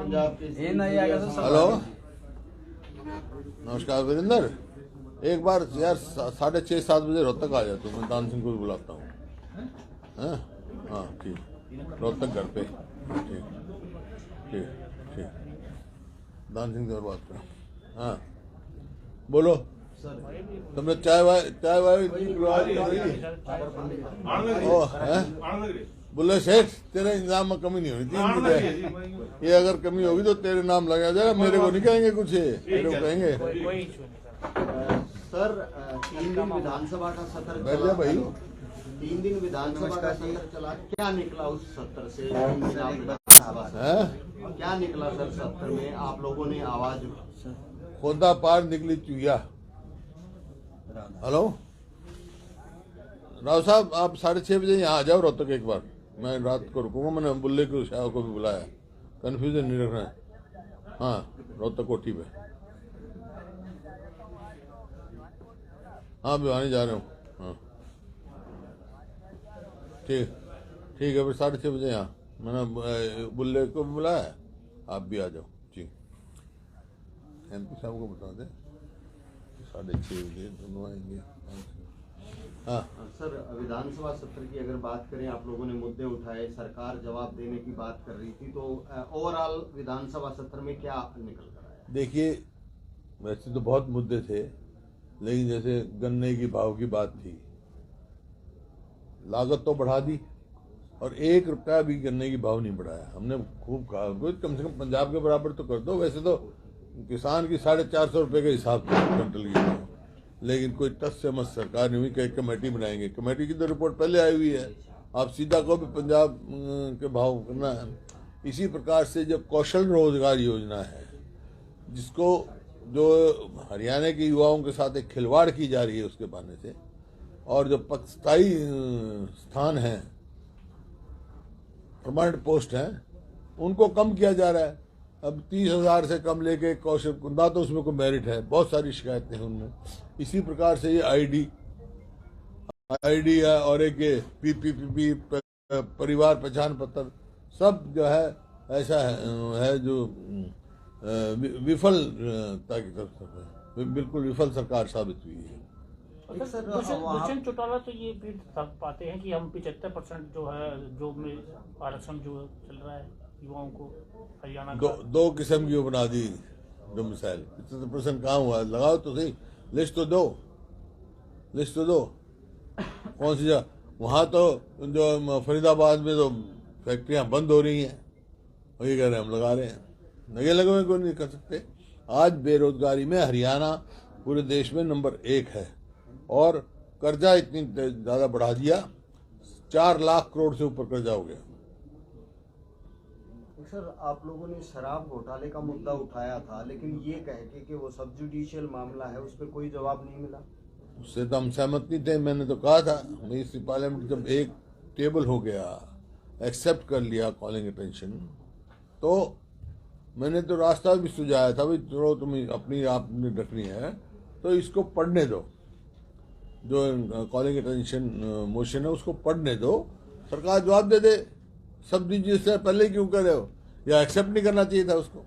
Hello, नमस्कार वीरेंद्र। एक बार यार 6:30-7 बजे रोहतक आ जा तू, मैं दान सिंह को भी बुलाता हूँ। हाँ हाँ ठीक, रोहतक घर पे। ठीक ठीक ठीक, दान सिंह से और बात करो। हाँ बोलो, तुमने चाय वाय ओ है बुल्ले सेठ, तेरे इंतजाम में कमी नहीं होनी चाहिए। ये अगर कमी होगी तो तेरे नाम लगाया जाएगा, मेरे को नहीं कहेंगे कुछ, मेरे को कहेंगे। सर 3 दिन विधानसभा का सत्र बैठ जा भाई। 3 दिन विधानसभा का सत्र चला, क्या निकला उस सत्र से? क्या निकला सर सत्र में? आप लोगों ने आवाज खोदा पार निकली चुहिया। हेलो राव साहब, आप 6:30 बजे यहाँ आ जाओ रोहतक एक बार, मैं रात को रुकूंगा। मैंने बुल्ले को शाह को भी बुलाया, कन्फ्यूजन नहीं रखना है। हाँ रोहतक कोठी पे, हाँ भिवानी जा रहे हूँ। हाँ ठीक ठीक है, फिर 6:30 बजे यहाँ मैंने बुल्ले को भी बुलाया, आप भी आ जाओ। जी MP साहब को बता दें 6:30 बजे दोनों आएंगे। हाँ सर, विधानसभा सत्र की अगर बात करें, आप लोगों ने मुद्दे उठाए, सरकार जवाब देने की बात कर रही थी, तो ओवरऑल विधानसभा सत्र में क्या निकल कर आया? देखिए, वैसे तो बहुत मुद्दे थे, लेकिन जैसे गन्ने की भाव की बात थी, लागत तो बढ़ा दी और 1 रुपया भी गन्ने की भाव नहीं बढ़ाया। हमने खूब कहा कम से कम पंजाब के बराबर तो कर दो। वैसे तो किसान की 450 रुपये के हिसाब से क्विंटल की, लेकिन कोई टस से मत सरकार नहीं हुई। कई कमेटी बनाएंगे, कमेटी की तो रिपोर्ट पहले आई हुई है, आप सीधा को भी पंजाब के भाव करना है। इसी प्रकार से जब कौशल रोजगार योजना है, जिसको जो हरियाणा के युवाओं के साथ एक खिलवाड़ की जा रही है उसके बहाने से, और जो स्थायी स्थान है, परमानेंट पोस्ट हैं, उनको कम किया जा रहा है। अब 30,000 से कम लेके कौशल ना तो उसमें कोई मेरिट है, बहुत सारी शिकायतें हैं उनमें। इसी प्रकार से ये आईडी है और एक ये PPP परिवार पहचान पत्र, सब जो है ऐसा है जो विफलता की तरफ बिल्कुल विफल सरकार साबित हुई है। दुष्यंत चौटाला तो ये भी पाते हैं कि हम 75% जो है जो में आरक्षण जो चल रहा है युवाओं को हरियाणा का, दो किस्म की बना दी जो मिसाइल। 75% कहाँ हुआ? लगाओ तो सही, लिस्ट तो दो कौन सी जगह? वहाँ तो जो फरीदाबाद में तो फैक्ट्रियाँ बंद हो रही हैं, वही कह रहे हैं हम लगा रहे हैं। लगे लगे हुए कोई नहीं कर सकते। आज बेरोजगारी में हरियाणा पूरे देश में नंबर 1 है, और कर्जा इतनी ज्यादा बढ़ा दिया, 4 लाख करोड़ से ऊपर कर्जा हो गया। सर, आप लोगों ने शराब घोटाले का मुद्दा उठाया था, लेकिन ये कह के कि वो सब जुडिशियल मामला है, उस पर कोई जवाब नहीं मिला। उससे तो हम सहमत नहीं थे। मैंने तो कहा था, इस पार्लियामेंट जब एक टेबल हो गया, एक्सेप्ट कर लिया कॉलिंग अटेंशन, तो मैंने तो रास्ता भी सुझाया था, भाई चलो तुम अपनी आपने रखनी है तो इसको पढ़ने दो, जो कॉलिंग अटेंशन मोशन है उसको पढ़ने दो, सरकार जवाब दे दे। सब दीजिए से पहले क्यों कर रहे हो? या एक्सेप्ट नहीं करना चाहिए था उसको?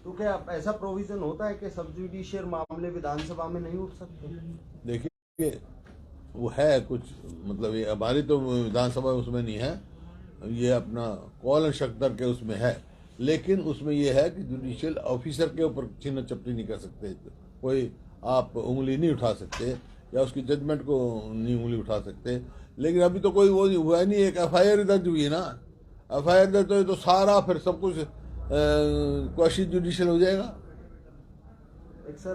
तो क्या ऐसा प्रोविजन होता है कि सब जुडिशियल मामले विधानसभा में नहीं उठ सकते? देखिए, वो है कुछ, मतलब ये हमारी तो विधानसभा उसमें नहीं है, ये अपना कॉल एंड शक्कर के उसमें है, लेकिन उसमें ये है कि जुडिशियल ऑफिसर के ऊपर छीना चपटी नहीं कर सकते, कोई आप उंगली नहीं उठा सकते, या उसकी जजमेंट को नहीं उंगली उठा सकते। लेकिन अभी तो कोई वो हुआ नहीं, एक FIR दर्ज हुई है ना, FIR दर्ज तो सारा फिर सब कुछ क्वेश्चन जुडिशियल हो जाएगा। एक सर,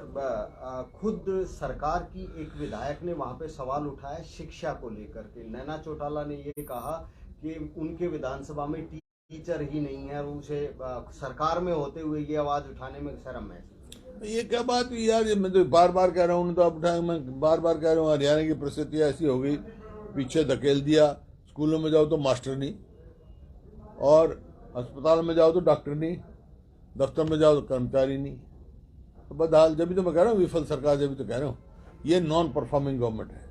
खुद सरकार की एक विधायक ने वहां पे सवाल उठाया शिक्षा को लेकर के। नैना चौटाला ने ये कहा कि उनके विधानसभा में टीचर ही नहीं है, और उसे सरकार में होते हुए ये आवाज उठाने में शर्म है। ये क्या बात हुई यार? मैं तो बार बार कह रहा हूँ, तो आप उठाए, मैं बार बार कह रहा हूँ, हरियाणा की परिस्थिति ऐसी हो गई, पीछे धकेल दिया। स्कूलों में जाओ तो मास्टर नहीं, और अस्पताल में जाओ तो डॉक्टर नहीं, दफ्तर में जाओ तो कर्मचारी नहीं। तो बदहाल, जब भी तो मैं कह रहा हूँ विफल सरकार, जब भी तो कह रहा हूँ ये नॉन परफॉर्मिंग गवर्नमेंट है।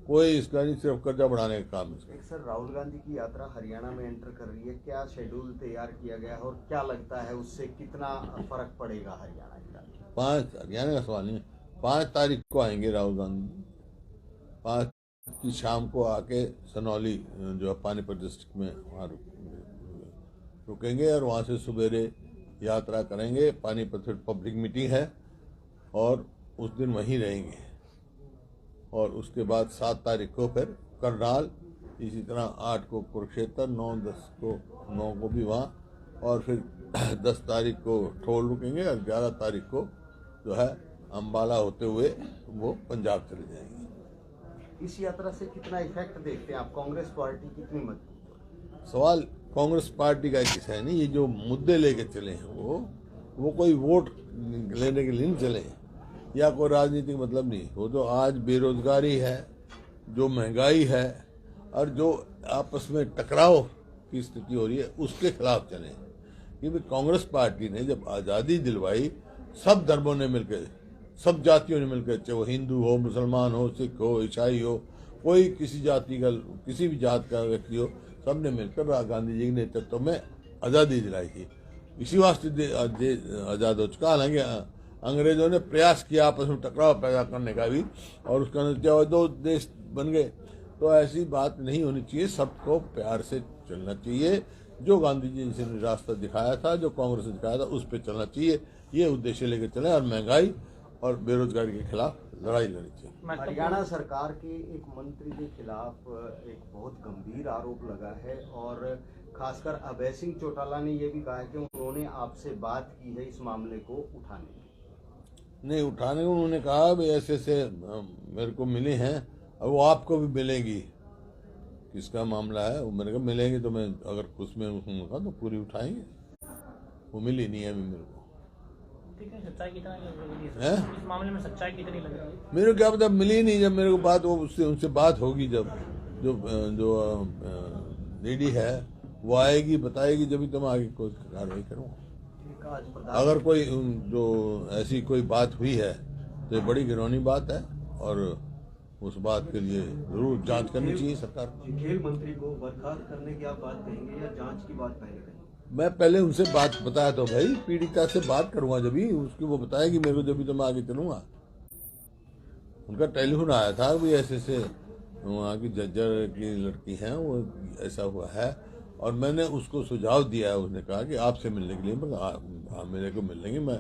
कोई इसका नहीं, सिर्फ कर्जा बढ़ाने का काम है। एक सर, राहुल गांधी की यात्रा हरियाणा में एंटर कर रही है, क्या शेड्यूल तैयार किया गया है और क्या लगता है उससे कितना फर्क पड़ेगा हरियाणा का? हरियाणा का सवाल नहीं, 5 तारीख को आएंगे राहुल गांधी। 5 की शाम को आके सनौली जो है पानीपत डिस्ट्रिक्ट में वहाँ रुकेंगे और वहाँ से सवेरे यात्रा करेंगे। पानीपत फिर पब्लिक मीटिंग है और उस दिन वहीं रहेंगे। और उसके बाद 7 तारीख को फिर करनाल, इसी तरह 8 को कुरुक्षेत्र, 9 को भी वहाँ, और फिर 10 तारीख को ठोल रुकेंगे और 11 तारीख को जो है अम्बाला होते हुए वो पंजाब चले जाएंगे। इस यात्रा से कितना इफेक्ट देखते हैं आप? कांग्रेस पार्टी कितनी मजबूत? सवाल कांग्रेस पार्टी का किसा है नहीं, ये जो मुद्दे लेके चले हैं वो कोई वोट लेने के लिए नहीं चले हैं या कोई राजनीतिक मतलब नहीं। वो जो आज बेरोजगारी है, जो महंगाई है और जो आपस में टकराव की स्थिति हो रही है, उसके खिलाफ चले। क्योंकि कांग्रेस पार्टी ने जब आज़ादी दिलवाई, सब धर्मों ने मिलकर, सब जातियों ने मिलकर, चाहे वो हिंदू हो, मुसलमान हो, सिख हो, ईसाई हो, कोई किसी जाति का, किसी भी जात का व्यक्ति हो, सब ने मिलकर गांधी जी के नेतृत्व में आज़ादी दिलाई थी। इसी वास्ते आज़ाद हो चुका। हालांकि अंग्रेजों ने प्रयास किया आपस में टकराव पैदा करने का भी, और उसका नतीजा 2 देश बन गए। तो ऐसी बात नहीं होनी चाहिए, सबको प्यार से चलना चाहिए। जो गांधी जी ने रास्ता दिखाया था, जो कांग्रेस ने दिखाया था, उस पर चलना चाहिए। ये उद्देश्य लेकर चले और महंगाई और बेरोजगारी के खिलाफ लड़ाई लड़नी चाहिए। हरियाणा सरकार के एक मंत्री के खिलाफ एक बहुत गंभीर आरोप लगा है और खासकर अभय सिंह चौटाला ने यह भी कहा है कि उन्होंने आपसे बात की है इस मामले को उठाने की। नहीं उठाने को, उन्होंने कहा भाई ऐसे ऐसे मेरे को मिले हैं और वो आपको भी मिलेंगी। किसका मामला है? वो मेरे को मिलेंगे तो मैं अगर उसमें होगा तो पूरी उठाएंगे। वो मिली नहीं है अभी मेरे को। सच्चाई कितना है इस मामले में? सच्चाई कितनी लग रही है? मेरे को क्या पता, मिली नहीं। जब मेरे को बात, वो उससे उनसे बात होगी, जब जो लेडी है वो आएगी, बताएगी, जब भी तो मैं आगे कोई कार्रवाई करूँगा। अगर कोई जो ऐसी कोई बात हुई है तो ये बड़ी घिनौनी बात है और उस बात के लिए जरूर जांच करनी चाहिए सरकार को। खेल मंत्री को बर्खास्त करने की आप बात कहेंगे या जांच की बात पहले करेंगे? मैं पहले उनसे बात बताया तो भाई, पीड़िता से बात करूंगा जब भी उसकी, वो बताएगी मेरे को, जब भी तो मैं आगे चलूंगा। उनका टेलीफोन आया था भी ऐसे ऐसे वहाँ की जज्जर की लड़की है, वो ऐसा हुआ है, और मैंने उसको सुझाव दिया है। उसने कहा कि आपसे मिलने के लिए मेरे को मिल लेंगे, मैं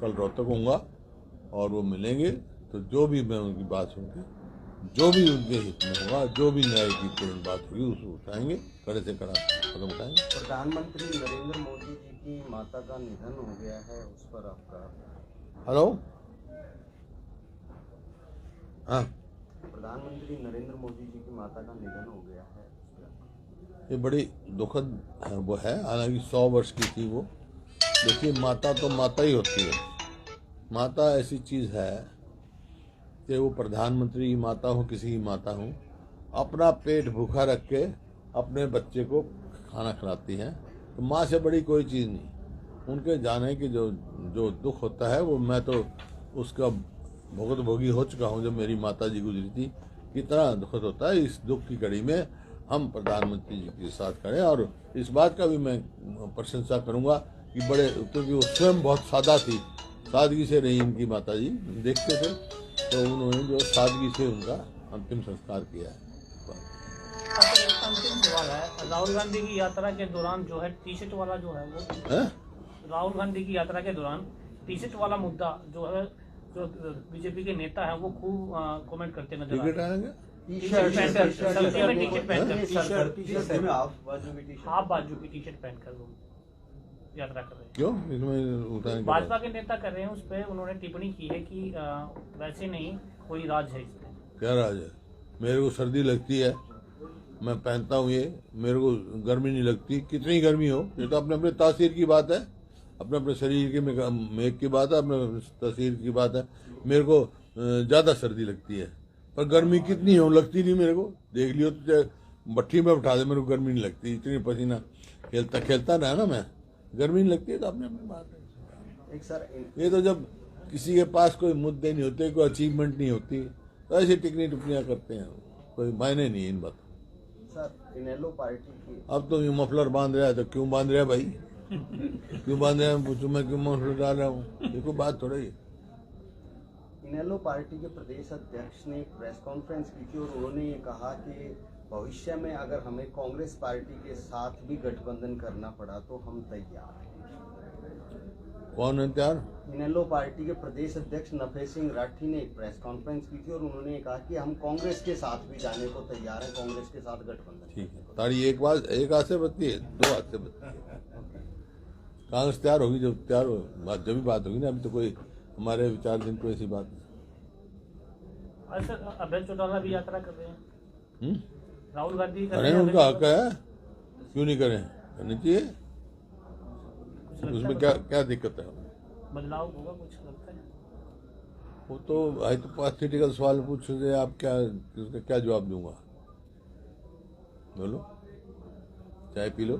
कल रोहतक होऊंगा और वो मिलेंगे। तो जो भी मैं उनकी बात सुनकर, जो भी उनके हित में होगा, जो भी न्याय की पूर्ण बात होगी, उसको उठाएंगे, कड़े से कड़ा कदम उठाएंगे। प्रधानमंत्री नरेंद्र मोदी जी की माता का निधन हो गया है, उस पर आपका? हेलो, हाँ, प्रधानमंत्री नरेंद्र मोदी जी की माता का निधन हो गया है, ये बड़ी दुखद वो है। हालांकि 100 वर्ष की थी वो। देखिए, माता तो माता ही होती है। माता ऐसी चीज़ है कि वो प्रधानमंत्री की माता हो, किसी की माता हो, अपना पेट भूखा रख के अपने बच्चे को खाना खिलाती हैं। तो माँ से बड़ी कोई चीज़ नहीं। उनके जाने की जो दुख होता है, वो मैं तो उसका भोगी हो चुका हूँ। जब मेरी माता जी गुजरी थी, कितना दुखद होता है। इस दुख की घड़ी में हम प्रधानमंत्री जी के साथ खड़े, और इस बात का भी मैं प्रशंसा करूँगा कि बड़े, क्योंकि वो स्वयं बहुत सादा थी, सादगी से रही इनकी माता जी, देखते थे, तो उन्होंने जो सादगी से उनका अंतिम संस्कार किया है। अंतिम सवाल है, राहुल गांधी की यात्रा के दौरान जो है टी-शर्ट वाला जो है वो राहुल गांधी की यात्रा के दौरान टी-शर्ट वाला मुद्दा जो है, जो बीजेपी के नेता है वो खूब कमेंट करते नजर आ रहे हैं। हाफ बाजू की टी-शर्ट पहनकर वो यात्रा कर रहे हैं। क्यों? इसमें उठाने भाजपा के नेता कर रहे हैं, उस पर उन्होंने टिप्पणी की है कि वैसे नहीं, कोई राज है इसमें। क्या राज है? मेरे को सर्दी लगती है, मैं पहनता हूँ ये, मेरे को गर्मी नहीं लगती। कितनी गर्मी हो, ये तो अपने अपने तासीर की बात है, अपने अपने शरीर के मेघ की बात है, अपने तासीर की बात है। मेरे को ज़्यादा सर्दी लगती है, पर गर्मी कितनी हो, लगती नहीं मेरे को। देख लियो तो भट्टी में उठा दे, मेरे को गर्मी नहीं लगती। इतनी पसीना खेलता रहा ना मैं, गर्मी नहीं लगती है। तो अपने अपनी बात है। एक सर, ये तो जब किसी के पास कोई मुद्दे नहीं होते, कोई अचीवमेंट नहीं होती, तो ऐसी टिप्पणियाँ करते हैं। कोई मायने नहीं है इन बातों। सर इनेलो पार्टी की अब तो ये मफलर बांध रहा है तो क्यों बांध रहा है भाई? क्यों बांध रहा है पूछूं मैं, क्यों मफलर डाल रहा हूँ? ये कोई बात थोड़ा ही है। इनेलो पार्टी के प्रदेश अध्यक्ष ने एक प्रेस कॉन्फ्रेंस की थी और उन्होंने ये कहा कि भविष्य में अगर हमें कांग्रेस पार्टी के साथ भी गठबंधन करना पड़ा तो हम तैयार हैं। कौन है तैयार? इनेलो पार्टी के प्रदेश अध्यक्ष नफे सिंह राठी ने एक प्रेस कॉन्फ्रेंस की थी और उन्होंने ये कहा कि हम कांग्रेस के साथ भी जाने को तैयार हैं, कांग्रेस के साथ गठबंधन। ठीक है, ताड़ी एक बात एक हाथ से बचती है, दो हाथ से बचती है। कांग्रेस तैयार होगी जब तैयार हो, जब भी बात होगी ना। अभी तो कोई हमारे विचार दिन कोई ऐसी बात नहीं। सर अभय चौटाला भी यात्रा कर रहे हैं, राहुल गांधी कर रहे करें, हैं, उनका हक है, क्यों नहीं करें? करनी चाहिए। उसमें क्या क्या दिक्कत है? बदलाव होगा कुछ लगता है? वो तो हाइपोथेटिकल सवाल पूछ रहे, आप क्या उसका क्या जवाब दूंगा? बोलो, चाय पी लो।